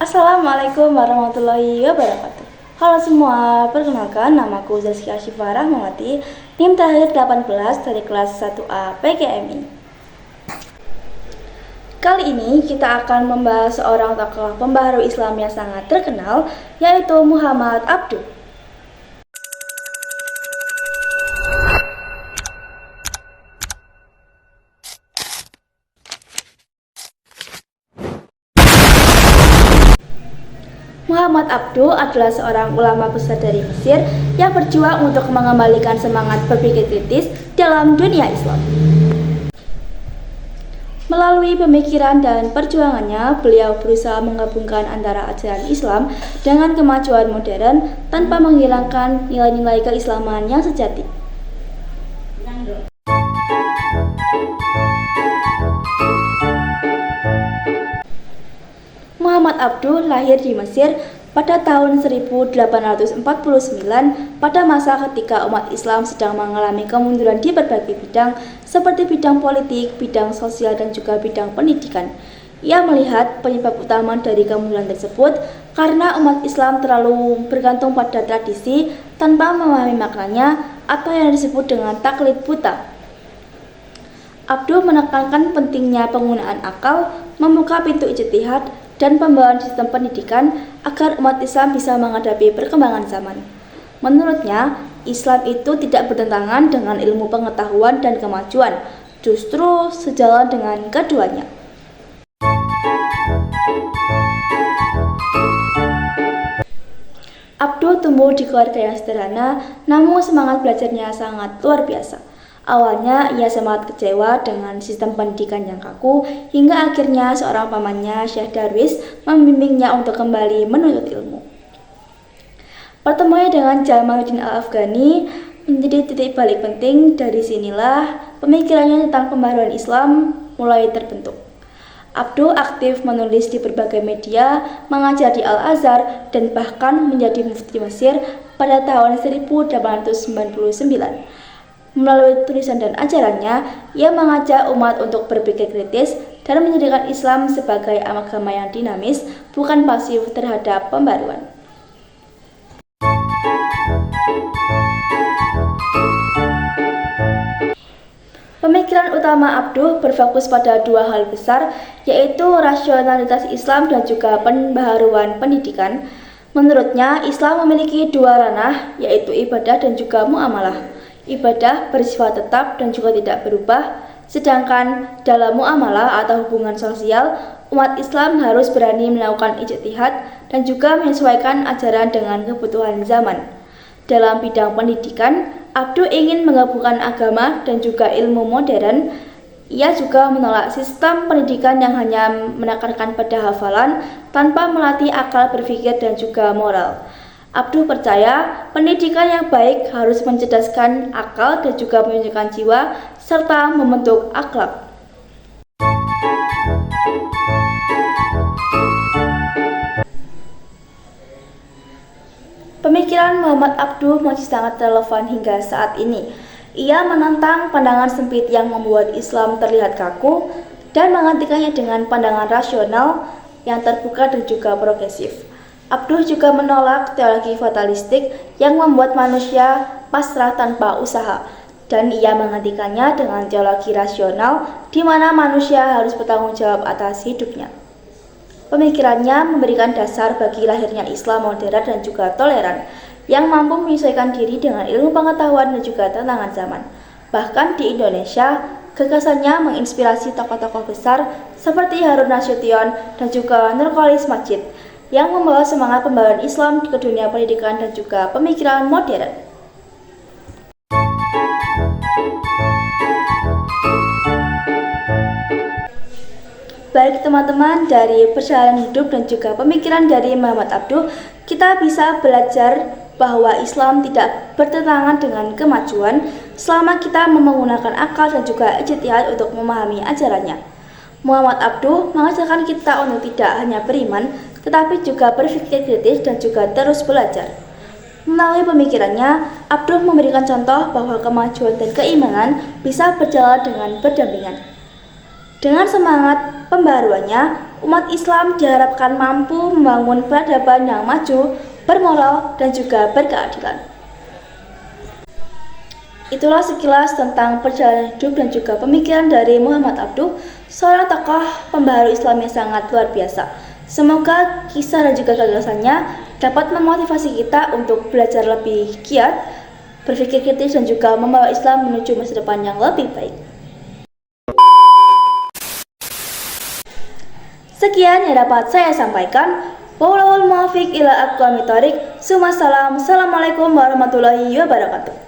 Assalamualaikum warahmatullahi wabarakatuh. Halo semua, perkenalkan namaku Zaskia Syifa Rahmawati, NIM terakhir 18 dari kelas 1A PGMI. Kali ini kita akan membahas seorang tokoh pembaharu Islam yang sangat terkenal, yaitu Muhammad Abduh. Muhammad Abduh adalah seorang ulama besar dari Mesir yang berjuang untuk mengembalikan semangat berpikir kritis dalam dunia Islam. Melalui pemikiran dan perjuangannya, beliau berusaha menggabungkan antara ajaran Islam dengan kemajuan modern tanpa menghilangkan nilai-nilai keislaman yang sejati. Muhammad Abduh lahir di Mesir pada tahun 1849 pada masa ketika umat Islam sedang mengalami kemunduran di berbagai bidang seperti bidang politik, bidang sosial, dan juga bidang pendidikan. Ia melihat penyebab utama dari kemunduran tersebut karena umat Islam terlalu bergantung pada tradisi tanpa memahami maknanya atau yang disebut dengan taklid buta. Abduh menekankan pentingnya penggunaan akal, membuka pintu ijtihad, dan pembawaan sistem pendidikan agar umat Islam bisa menghadapi perkembangan zaman. Menurutnya, Islam itu tidak bertentangan dengan ilmu pengetahuan dan kemajuan, justru sejalan dengan keduanya. Abduh tumbuh di keluarga yang sederhana, namun semangat belajarnya sangat luar biasa. Awalnya ia sangat kecewa dengan sistem pendidikan yang kaku, hingga akhirnya seorang pamannya, Syekh Darwis, membimbingnya untuk kembali menuntut ilmu. Pertemuannya dengan Jamaluddin Al-Afghani menjadi titik balik penting. Dari sinilah pemikirannya tentang pembaharuan Islam mulai terbentuk. Abduh aktif menulis di berbagai media, mengajar di Al-Azhar, dan bahkan menjadi mufti Mesir pada tahun 1899. Melalui tulisan dan ajarannya, ia mengajak umat untuk berpikir kritis dan menjadikan Islam sebagai agama yang dinamis, bukan pasif terhadap pembaruan. Pemikiran utama Abduh berfokus pada dua hal besar, yaitu rasionalitas Islam dan juga pembaharuan pendidikan. Menurutnya, Islam memiliki dua ranah, yaitu ibadah dan juga muamalah. Ibadah bersifat tetap dan juga tidak berubah, sedangkan dalam muamalah atau hubungan sosial, umat Islam harus berani melakukan ijtihad dan juga menyesuaikan ajaran dengan kebutuhan zaman. Dalam bidang pendidikan, Abduh ingin menggabungkan agama dan juga ilmu modern. Ia juga menolak sistem pendidikan yang hanya menekankan pada hafalan tanpa melatih akal berpikir dan juga moral. Abduh percaya pendidikan yang baik harus mencerdaskan akal dan juga menunjukkan jiwa serta membentuk akhlak. Pemikiran Muhammad Abduh masih sangat relevan hingga saat ini. Ia menentang pandangan sempit yang membuat Islam terlihat kaku dan menggantikannya dengan pandangan rasional yang terbuka dan juga progresif. Abduh juga menolak teologi fatalistik yang membuat manusia pasrah tanpa usaha, dan ia menggantikannya dengan teologi rasional di mana manusia harus bertanggung jawab atas hidupnya. Pemikirannya memberikan dasar bagi lahirnya Islam modern dan juga toleran, yang mampu menyesuaikan diri dengan ilmu pengetahuan dan juga tantangan zaman. Bahkan di Indonesia, gagasannya menginspirasi tokoh-tokoh besar seperti Harun Nasution dan juga Nurcholish Madjid, yang membawa semangat pembaharuan Islam ke dunia pendidikan dan juga pemikiran modern. Baik teman-teman, dari perjalanan hidup dan juga pemikiran dari Muhammad Abduh, kita bisa belajar bahwa Islam tidak bertentangan dengan kemajuan selama kita menggunakan akal dan juga ijtihad untuk memahami ajarannya. Muhammad Abduh mengajarkan kita untuk tidak hanya beriman, tetapi juga berpikir kritis dan juga terus belajar. Melalui pemikirannya, Abduh memberikan contoh bahwa kemajuan dan keimanan bisa berjalan dengan berdampingan. Dengan semangat pembaruannya, umat Islam diharapkan mampu membangun peradaban yang maju, bermoral, dan juga berkeadilan. Itulah sekilas tentang perjalanan hidup dan juga pemikiran dari Muhammad Abduh, seorang tokoh pembaharu Islam yang sangat luar biasa. Semoga kisah dan juga gagasannya dapat memotivasi kita untuk belajar lebih giat, berpikir kritis, dan juga membawa Islam menuju masa depan yang lebih baik. Sekian yang dapat saya sampaikan. Wallahul muwaffiq ila aqwamit thoriq. Assalamualaikum warahmatullahi wabarakatuh.